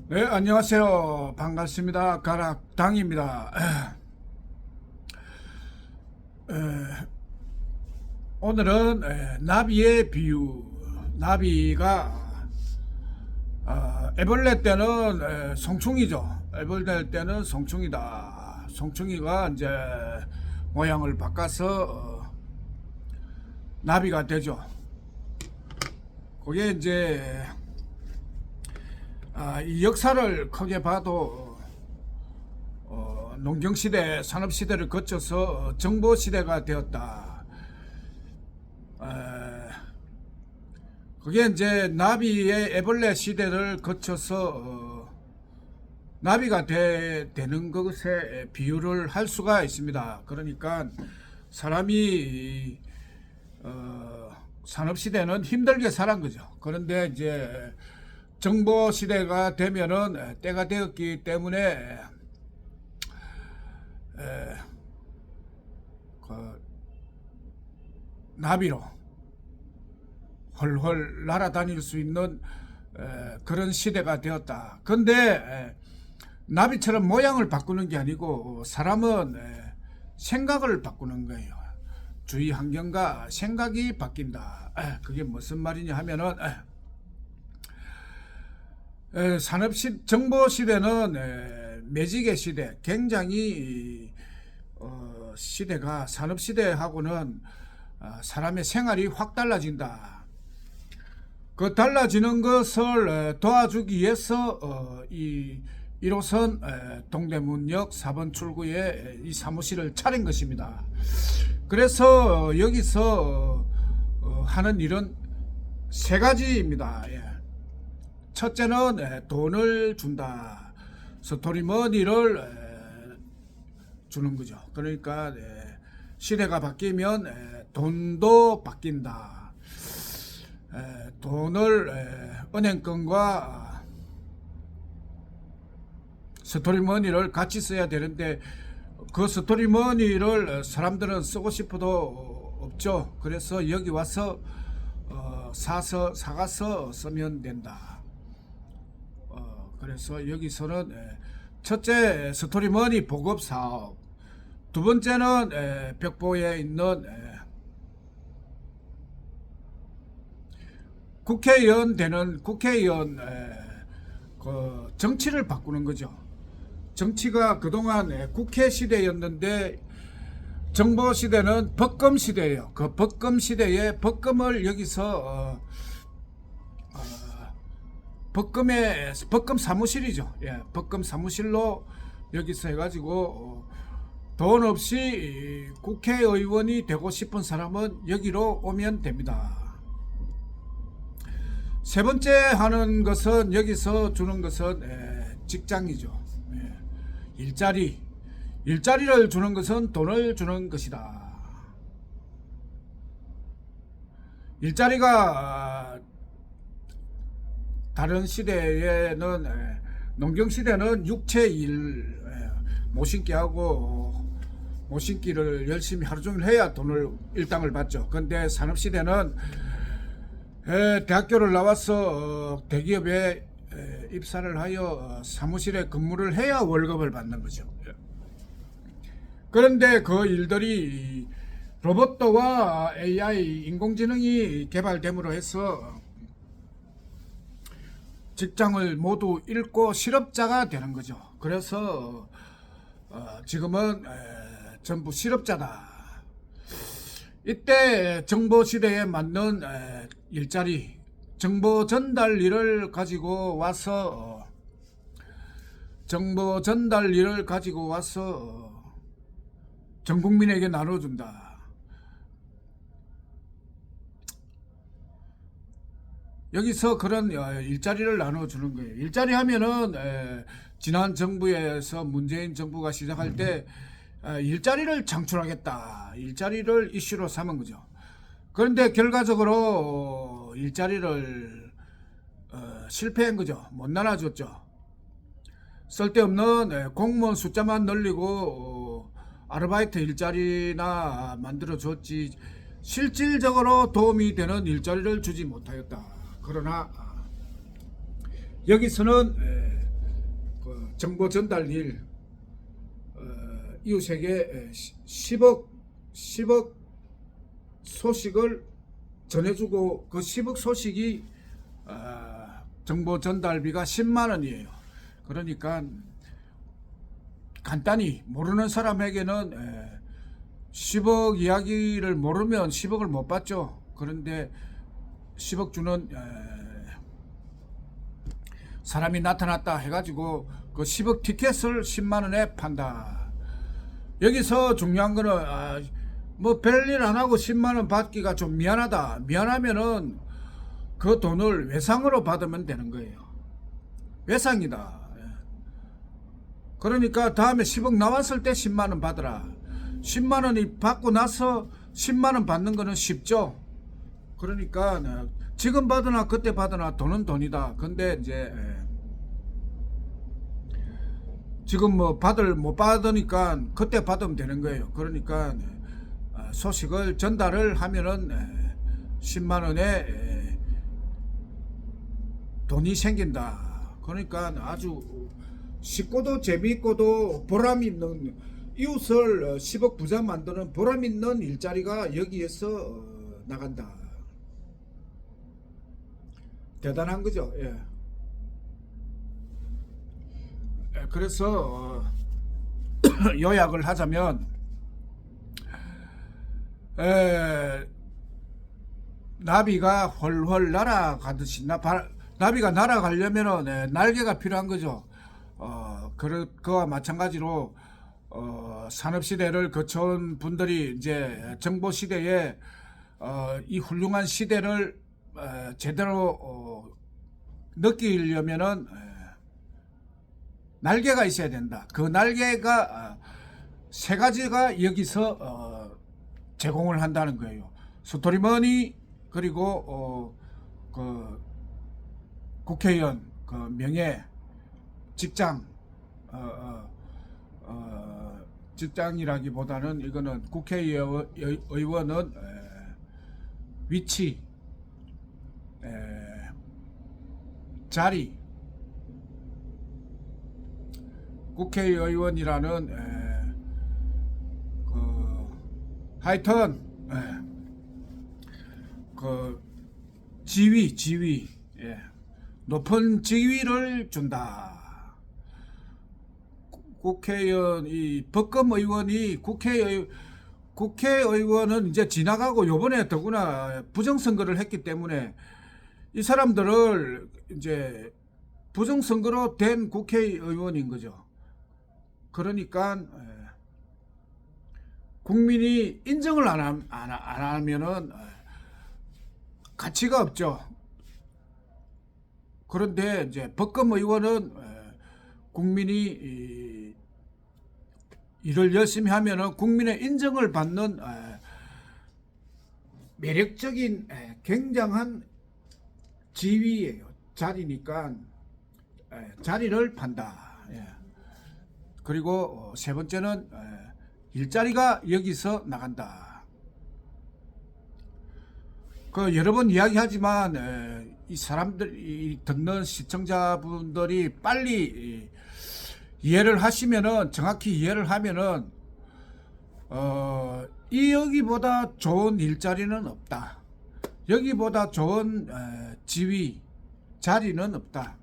네, 안녕하세요. 반갑습니다. 가락당입니다. 오늘은 나비의 비유. 나비가 애벌레 때는 송충이죠. 애벌레 때는 송충이다. 송충이가 이제 모양을 바꿔서 나비가 되죠. 그게 이제 이 역사를 크게 봐도 농경시대, 산업시대를 거쳐서 정보시대가 되었다. 그게 이제 나비의 애벌레 시대를 거쳐서 나비가 되는 것에 비유를 할 수가 있습니다. 그러니까 사람이 산업시대는 힘들게 살은 거죠. 그런데 이제 정보 시대가 되면은 때가 되었기 때문에 그 나비로 헐헐 날아다닐 수 있는 그런 시대가 되었다. 근데 나비처럼 모양을 바꾸는 게 아니고 사람은 생각을 바꾸는 거예요. 주위 환경과 생각이 바뀐다. 그게 무슨 말이냐 하면은 정보시대는 매직의 시대, 굉장히 시대가 산업시대하고는 사람의 생활이 확 달라진다. 그 달라지는 것을 도와주기 위해서 이 1호선 동대문역 4번 출구에 이 사무실을 차린 것입니다. 그래서 여기서 하는 일은 세 가지입니다. 첫째는 돈을 준다. 스토리머니를 주는 거죠. 그러니까 시대가 바뀌면 돈도 바뀐다. 돈을 은행권과 스토리머니를 같이 써야 되는데 그 스토리머니를 사람들은 쓰고 싶어도 없죠. 그래서 여기 와서 사가서 쓰면 된다. 그래서 여기서는 첫째 스토리머니 보급 사업, 두 번째는 벽보에 있는 국회의원 되는 국회의원 그 정치를 바꾸는 거죠. 정치가 그동안 국회 시대였는데 정보 시대는 법금 시대예요. 그 법금 시대에 법금을 여기서 법금 사무실이죠. 법금 사무실로 여기서 해가지고 돈 없이 국회의원이 되고 싶은 사람은 여기로 오면 됩니다. 세 번째 하는 것은 여기서 주는 것은 직장이죠. 일자리를 주는 것은 돈을 주는 것이다. 일자리가 다른 시대에는 농경시대는 육체일 모신기를 열심히 하루 종일 해야 돈을 일당을 받죠. 근데 산업시대는 대학교를 나와서 대기업에 입사를 하여 사무실에 근무를 해야 월급을 받는 거죠. 그런데 그 일들이 로봇과 AI 인공지능이 개발됨으로 해서 직장을 모두 잃고 실업자가 되는 거죠. 그래서 지금은 전부 실업자다. 이때 정보 시대에 맞는 일자리, 정보 전달 일을 가지고 와서 전 국민에게 나눠준다. 여기서 그런 일자리를 나눠주는 거예요. 일자리 하면은 지난 정부에서 문재인 정부가 시작할 때 일자리를 창출하겠다. 일자리를 이슈로 삼은 거죠. 그런데 결과적으로 일자리를 실패한 거죠. 못 나눠줬죠. 쓸데없는 공무원 숫자만 늘리고 아르바이트 일자리나 만들어줬지 실질적으로 도움이 되는 일자리를 주지 못하였다. 그러나 여기서는 정보 전달일 이웃에게 10억 소식을 전해주고 그 10억 소식이 정보 전달비가 10만 원이에요. 그러니까 간단히 모르는 사람에게는 10억 이야기를 모르면 10억을 못 받죠. 그런데 10억 주는 사람이 나타났다 해가지고 그 10억 티켓을 10만 원에 판다. 여기서 중요한 거는 뭐 별일 안 하고 10만 원 받기가 좀 미안하다. 미안하면은 그 돈을 외상으로 받으면 되는 거예요. 외상이다. 그러니까 다음에 10억 나왔을 때 10만 원 받으라. 10만 원이 받고 나서 10만 원 받는 거는 쉽죠. 그러니까 지금 받으나 그때 받으나 돈은 돈이다. 근데 이제 지금 뭐 못 받으니까 그때 받으면 되는 거예요. 그러니까 소식을 전달을 하면은 10만 원에 돈이 생긴다. 그러니까 아주 쉽고도 재미있고도 보람 있는, 이웃을 10억 부자 만드는 보람 있는 일자리가 여기에서 나간다. 대단한 거죠. 예. 그래서 요약을 하자면 나비가 훨훨 날아가듯이 나비가 날아가려면 날개가 필요한 거죠. 그와 마찬가지로 산업시대를 거쳐온 분들이 이제 정보시대에 이 훌륭한 시대를 제대로 느끼려면은 날개가 있어야 된다. 그 날개가 세 가지가 여기서 제공을 한다는 거예요. 스토리머니, 그리고 그 국회의원, 그 명예, 직장, 직장이라기보다는 이거는 국회의원은 위치, 자리, 국회의원이라는 하여튼 그 지위, 높은 지위를 준다. 국회의원, 이 법검 의원이 국회의원은 이제 지나가고 요번에 더구나 부정선거를 했기 때문에 이 사람들을 이제 부정선거로 된 국회의원인 거죠. 그러니까 국민이 인정을 안 하면은 가치가 없죠. 그런데 이제 법검 의원은 국민이 일을 열심히 하면은 국민의 인정을 받는 매력적인 굉장한 지위예요. 자리니까 자리를 판다. 그리고 세 번째는 일자리가 여기서 나간다. 그 여러 번 이야기하지만 이 사람들이 듣는 시청자분들이 빨리 이해를 하시면은, 정확히 이해를 하면은 이 여기보다 좋은 일자리는 없다. 여기보다 좋은 지위, 자리는 없다.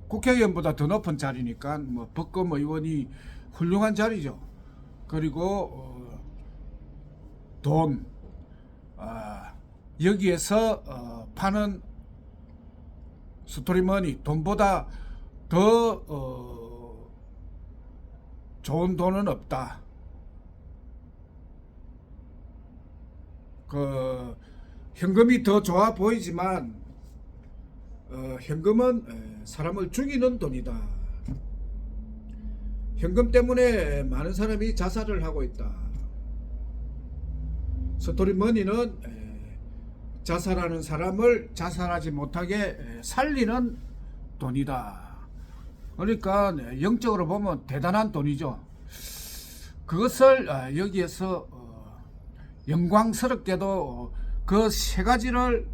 국회의원보다 더 높은 자리니까 뭐 법검 의원이 훌륭한 자리죠. 그리고 돈, 여기에서 파는 스토리머니, 돈보다 더 좋은 돈은 없다. 그 현금이 더 좋아 보이지만 현금은 사람을 죽이는 돈이다. 현금 때문에 많은 사람이 자살을 하고 있다. 스토리머니는 자살하는 사람을 자살하지 못하게 살리는 돈이다. 그러니까 영적으로 보면 대단한 돈이죠. 그것을 여기에서 영광스럽게도 그 세 가지를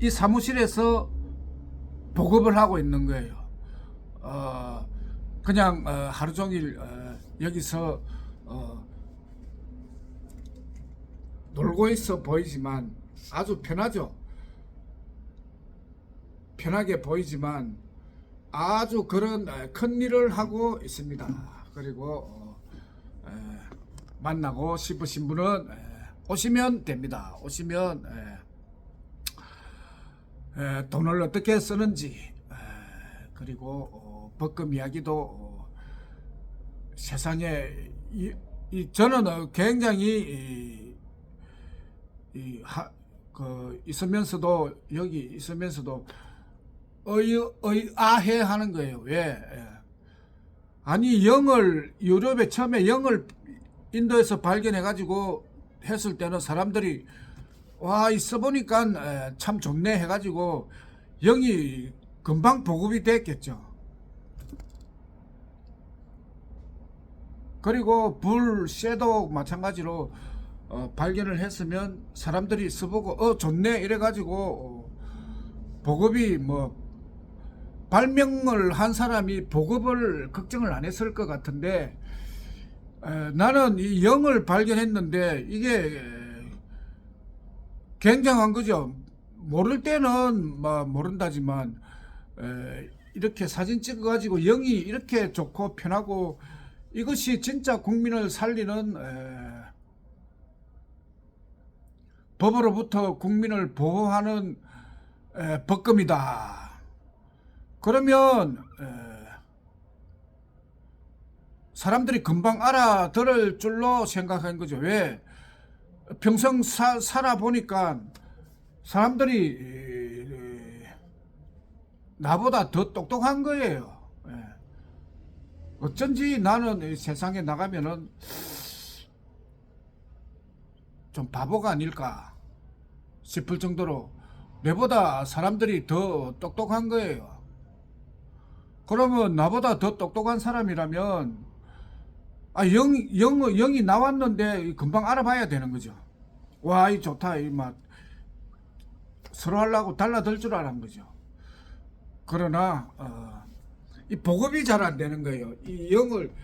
이 사무실에서 보급을 하고 있는 거예요. 그냥 하루 종일 여기서 놀고 있어 보이지만 아주 편하죠. 편하게 보이지만 아주 그런 큰 일을 하고 있습니다. 그리고 만나고 싶으신 분은 오시면 됩니다. 오시면 돈을 어떻게 쓰는지 그리고 법금 이야기도 세상에 저는 굉장히 있으면서도 여기 있으면서도 의아해 하는 거예요. 왜? 아니 유럽에 처음에 영을 인도에서 발견해 가지고 했을 때는 사람들이 와 있어 보니까 참 좋네 해가지고 영이 금방 보급이 됐겠죠. 그리고 쇠도 마찬가지로 발견을 했으면 사람들이 써보고 좋네 이래가지고 보급이 발명을 한 사람이 보급을 걱정을 안 했을 것 같은데 나는 이 영을 발견했는데 이게 굉장한 거죠. 모를 때는 모른다지만 이렇게 사진 찍어 가지고 영이 이렇게 좋고 편하고 이것이 진짜 국민을 살리는 법으로부터 국민을 보호하는 법금이다. 그러면 사람들이 금방 알아들을 줄로 생각한 거죠. 왜? 평생 살아보니까 사람들이 나보다 더 똑똑한 거예요. 어쩐지 나는 세상에 나가면은 좀 바보가 아닐까 싶을 정도로 내보다 사람들이 더 똑똑한 거예요. 그러면 나보다 더 똑똑한 사람이라면 영이 나왔는데 금방 알아봐야 되는 거죠. 와, 이 좋다. 이 맛. 서로 하려고 달라들 줄 아는 거죠. 그러나, 이 보급이 잘 안 되는 거예요. 이 영을,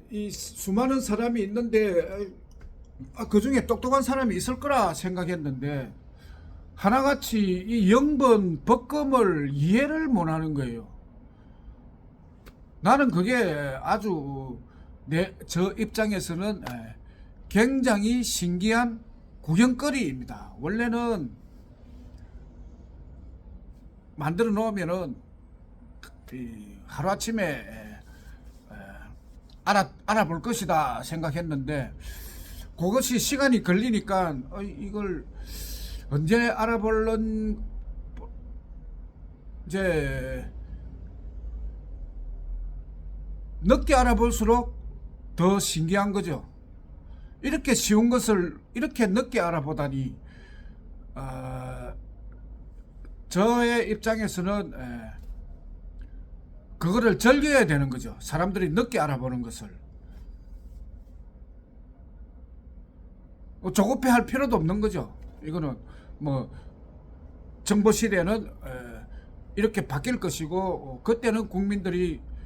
이 수많은 사람이 있는데, 그 중에 똑똑한 사람이 있을 거라 생각했는데, 하나같이 이 영번 법금을 이해를 못 하는 거예요. 나는 그게 아주 저 입장에서는 굉장히 신기한 구경거리입니다. 원래는 만들어 놓으면은 하루아침에 알아볼 것이다 생각했는데 그것이 시간이 걸리니까 이걸 언제 알아볼런 늦게 알아볼수록 더 신기한 거죠. 이렇게 쉬운 것을 이렇게 늦게 알아보다니 저의 입장에서는 그거를 즐겨야 되는 거죠. 사람들이 늦게 알아보는 것을 조급해할 필요도 없는 거죠. 이거는 정보 시대는 이렇게 바뀔 것이고 그때는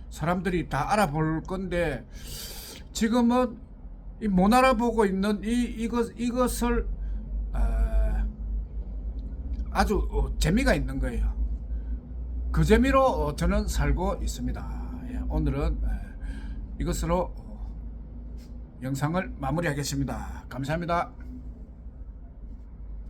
사람들이 다 알아볼 건데 지금은 못 알아보고 있는 이것을 아주 재미가 있는 거예요. 그 재미로 저는 살고 있습니다. 오늘은 이것으로 영상을 마무리하겠습니다. 감사합니다.